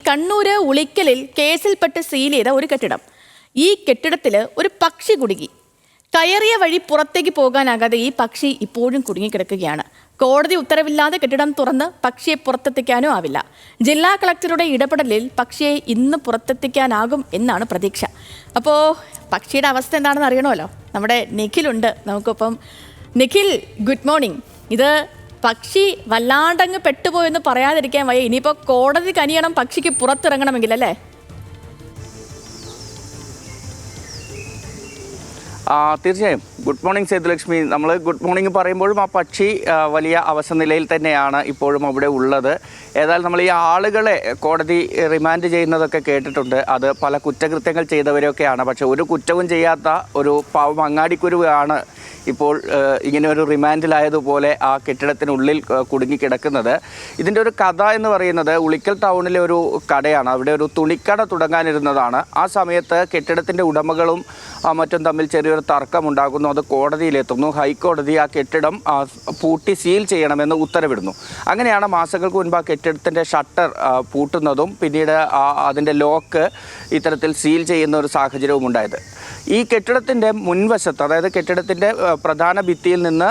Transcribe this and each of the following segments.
Kannur ഉളിക്കലിൽ കേസിൽപ്പെട്ട് seal ചെയ്ത ഒരു കെട്ടിടം. ഈ കെട്ടിടത്തിൽ ഒരു പക്ഷി കുടുങ്ങി. കയറിയ വഴി പുറത്തേക്ക് പോകാനാകാതെ ഈ പക്ഷി ഇപ്പോഴും കുടുങ്ങിക്കിടക്കുകയാണ്. കോടതി ഉത്തരവില്ലാതെ കെട്ടിടം തുറന്ന് പക്ഷിയെ പുറത്തെത്തിക്കാനും ആവില്ല. ജില്ലാ കളക്ടറുടെ ഇടപെടലിൽ പക്ഷിയെ ഇന്ന് പുറത്തെത്തിക്കാനാകും എന്നാണ് പ്രതീക്ഷ. അപ്പോൾ പക്ഷിയുടെ അവസ്ഥ എന്താണെന്ന് അറിയണമല്ലോ. നമ്മുടെ നിഖിലുണ്ട് നമുക്കൊപ്പം. Nikhil, good morning. ഇത് പക്ഷി വല്ലാണ്ടങ്ങ് പെട്ടുപോയെന്ന് പറയാതിരിക്കാൻ വയ്യ. ഇനിയിപ്പോൾ കോടതി കനിയണം പക്ഷിക്ക് പുറത്തിറങ്ങണമെങ്കിൽ, അല്ലേ? തീർച്ചയായും. Good morning Sethulakshmi. നമ്മൾ ഗുഡ് മോർണിംഗ് പറയുമ്പോഴും ആ പക്ഷി വലിയ അവശനിലയിൽ തന്നെയാണ് ഇപ്പോഴും അവിടെ ഉള്ളത്. ഏതായാലും നമ്മൾ ഈ ആളുകളെ കോടതി റിമാൻഡ് ചെയ്യുന്നതൊക്കെ കേട്ടിട്ടുണ്ട്. അത് പല കുറ്റകൃത്യങ്ങൾ ചെയ്തവരൊക്കെയാണ്. പക്ഷെ ഒരു കുറ്റവും ചെയ്യാത്ത ഒരു പാവം അങ്ങാടിക്കുരുവാണ് ഇപ്പോൾ ഇങ്ങനെ ഒരു റിമാൻഡിലായതുപോലെ ആ കെട്ടിടത്തിനുള്ളിൽ കുടുങ്ങിക്കിടക്കുന്നത്. ഇതിൻ്റെ ഒരു കഥ എന്ന് പറയുന്നത് ഉളിക്കൽ ടൗണിലെ ഒരു കടയാണ്. അവിടെ ഒരു തുണിക്കട തുടങ്ങാനിരുന്നതാണ്. ആ സമയത്ത് കെട്ടിടത്തിൻ്റെ ഉടമകളും മറ്റും തമ്മിൽ ചെറിയൊരു തർക്കമുണ്ടാകുന്നു. അത് കോടതിയിലെത്തുന്നു. ഹൈക്കോടതി ആ കെട്ടിടം പൂട്ടി സീൽ ചെയ്യണമെന്ന് ഉത്തരവിടുന്നു. അങ്ങനെയാണ് മാസങ്ങൾക്ക് മുൻപ് ആ കെട്ടിടത്തിൻ്റെ ഷട്ടർ പൂട്ടുന്നതും പിന്നീട് അതിൻ്റെ ലോക്ക് ഇത്തരത്തിൽ സീൽ ചെയ്യുന്ന ഒരു സാഹചര്യവും ഉണ്ടായത്. ഈ കെട്ടിടത്തിൻ്റെ മുൻവശത്ത്, അതായത് കെട്ടിടത്തിൻ്റെ പ്രധാന ഭിത്തിയിൽ നിന്ന്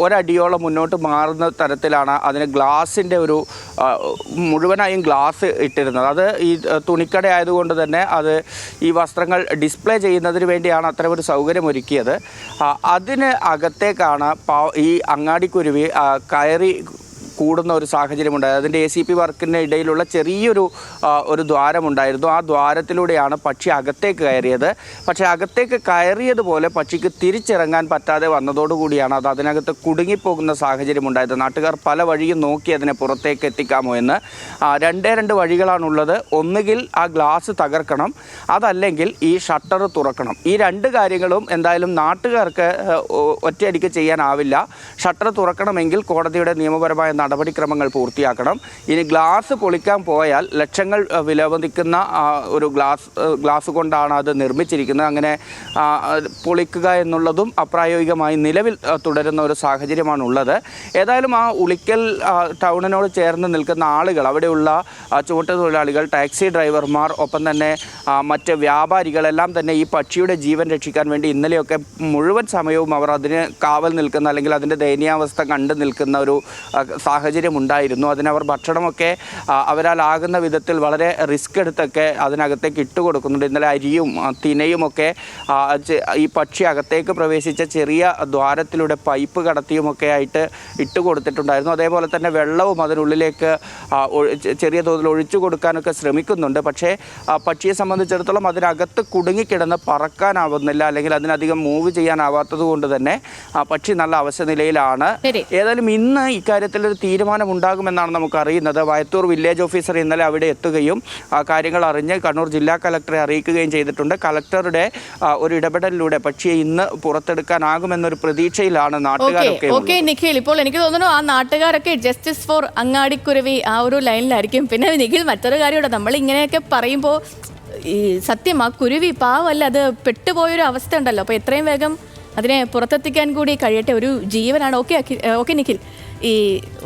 ഒരടിയോളം മുന്നോട്ട് മാറുന്ന തരത്തിലാണ് അതിന് ഗ്ലാസിൻ്റെ ഒരു മുഴുവനായും ഗ്ലാസ് ഇട്ടിരുന്നത്. അത് ഈ തുണിക്കട ആയതുകൊണ്ട് തന്നെ അത് ഈ വസ്ത്രങ്ങൾ ഡിസ്പ്ലേ ചെയ്യുന്നതിന് വേണ്ടിയാണ് അത്തരമൊരു സൗകര്യം ഒരുക്കിയത്. അതിന് അകത്തേക്കാണ് ഈ അങ്ങാടിക്കുരുവി കയറി കൂടുന്ന ഒരു സാഹചര്യമുണ്ടായത്. അതിൻ്റെ ACP വർക്കിന് ഇടയിലുള്ള ചെറിയൊരു ദ്വാരമുണ്ടായിരുന്നു. ആ ദ്വാരത്തിലൂടെയാണ് പക്ഷി അകത്തേക്ക് കയറിയത്. പക്ഷേ അകത്തേക്ക് കയറിയതുപോലെ പക്ഷിക്ക് തിരിച്ചിറങ്ങാൻ പറ്റാതെ വന്നതോടുകൂടിയാണ് അത് അതിനകത്ത് കുടുങ്ങിപ്പോകുന്ന സാഹചര്യമുണ്ടായത്. നാട്ടുകാർ പല വഴിയും നോക്കി അതിനെ പുറത്തേക്ക് എത്തിക്കാമോ എന്ന്. രണ്ട് വഴികളാണുള്ളത്. ഒന്നുകിൽ ആ ഗ്ലാസ് തകർക്കണം, അതല്ലെങ്കിൽ ഈ ഷട്ടർ തുറക്കണം. ഈ രണ്ട് കാര്യങ്ങളും എന്തായാലും നാട്ടുകാർക്ക് ഒറ്റയടിക്ക് ചെയ്യാനാവില്ല. ഷട്ടർ തുറക്കണമെങ്കിൽ കോടതിയുടെ നിയമപരമായ നടപടിക്രമങ്ങൾ പൂർത്തിയാക്കണം. ഇനി ഗ്ലാസ് പൊളിക്കാൻ പോയാൽ ലക്ഷങ്ങൾ വിലമതിക്കുന്ന ഒരു ഗ്ലാസ് കൊണ്ടാണ് അത് നിർമ്മിച്ചിരിക്കുന്നത്. അങ്ങനെ പൊളിക്കുക എന്നുള്ളതും അപ്രായോഗികമായി നിലവിൽ തുടരുന്ന ഒരു സാഹചര്യമാണുള്ളത്. ഏതായാലും ആ ഉളിക്കൽ ടൗണിനോട് ചേർന്ന് നിൽക്കുന്ന ആളുകൾ, അവിടെയുള്ള ചുമട്ടുതൊഴിലാളികൾ, ടാക്സി ഡ്രൈവർമാർ, ഒപ്പം തന്നെ മറ്റ് വ്യാപാരികളെല്ലാം തന്നെ ഈ പക്ഷിയുടെ ജീവൻ രക്ഷിക്കാൻ വേണ്ടി ഇന്നലെയൊക്കെ മുഴുവൻ സമയവും അവർ അതിന് കാവൽ നിൽക്കുന്ന, അല്ലെങ്കിൽ അതിൻ്റെ ദയനീയാവസ്ഥ കണ്ടു നിൽക്കുന്ന ഒരു സാഹചര്യം ഉണ്ടായിരുന്നു. അതിനവർ ഭക്ഷണമൊക്കെ അവരാലാകുന്ന വിധത്തിൽ വളരെ റിസ്ക് എടുത്തൊക്കെ അതിനകത്തേക്ക് ഇട്ടുകൊടുക്കുന്നുണ്ട്. ഇന്നലെ അരിയും തിനയുമൊക്കെ ഈ പക്ഷി അകത്തേക്ക് പ്രവേശിച്ച ചെറിയ ദ്വാരത്തിലൂടെ പൈപ്പ് കടത്തിയുമൊക്കെ ആയിട്ട് ഇട്ടുകൊടുത്തിട്ടുണ്ടായിരുന്നു. അതേപോലെ തന്നെ വെള്ളവും അതിനുള്ളിലേക്ക് ചെറിയ തോതിൽ ഒഴിച്ചു കൊടുക്കാനൊക്കെ ശ്രമിക്കുന്നുണ്ട്. പക്ഷേ പക്ഷിയെ സംബന്ധിച്ചിടത്തോളം അതിനകത്ത് കുടുങ്ങിക്കിടന്ന് പറക്കാനാവുന്നില്ല, അല്ലെങ്കിൽ അതിനധികം മൂവ് ചെയ്യാനാവാത്തത് കൊണ്ട് തന്നെ പക്ഷി നല്ല അവശനിലയിലാണ്. ഏതായാലും ഇന്ന് ഇക്കാര്യത്തിൽ ഒരു തീരുമാനമുണ്ടാകുമെന്നാണ് നമുക്കറിയുന്നത്. വയത്തൂർ വില്ലേജ് ഓഫീസർ ഇന്നലെ അവിടെ എത്തുകയും കാര്യങ്ങൾ അറിഞ്ഞ് കണ്ണൂർ ജില്ലാ കളക്ടറെ അറിയിക്കുകയും ചെയ്തിട്ടുണ്ട്. കളക്ടറുടെ ഒരു ഇടപെടലിലൂടെ പക്ഷിയെ ഇന്ന് പുറത്തെടുക്കാനാകുമെന്നൊരു പ്രതീക്ഷയിലാണ് നാട്ടുകാരൊക്കെ. ഓക്കെ നിഖിൽ, ഇപ്പോൾ എനിക്ക് തോന്നുന്നു ആ നാട്ടുകാരൊക്കെ ജസ്റ്റിസ് ഫോർ അങ്ങാടിക്കുരുവി ആ ഒരു ലൈനിലായിരിക്കും. പിന്നെ നിഖിൽ, മറ്റൊരു കാര്യമുണ്ട്. നമ്മൾ ഇങ്ങനെയൊക്കെ പറയുമ്പോൾ ഈ സത്യം ആ കുരുവി പാവമല്ല, അത് പെട്ടുപോയൊരു അവസ്ഥ ഉണ്ടല്ലോ. അപ്പോൾ എത്രയും വേഗം അതിനെ പുറത്തെത്തിക്കാൻ കൂടി കഴിയട്ടെ. ഒരു ജീവനാണ്. ഓക്കെ നിഖിൽ, ഈ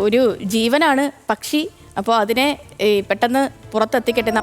ഒരു ജീവനാണ് പക്ഷി. അപ്പോൾ അതിനെ പെട്ടെന്ന് പുറത്തെത്തിക്കട്ടെ.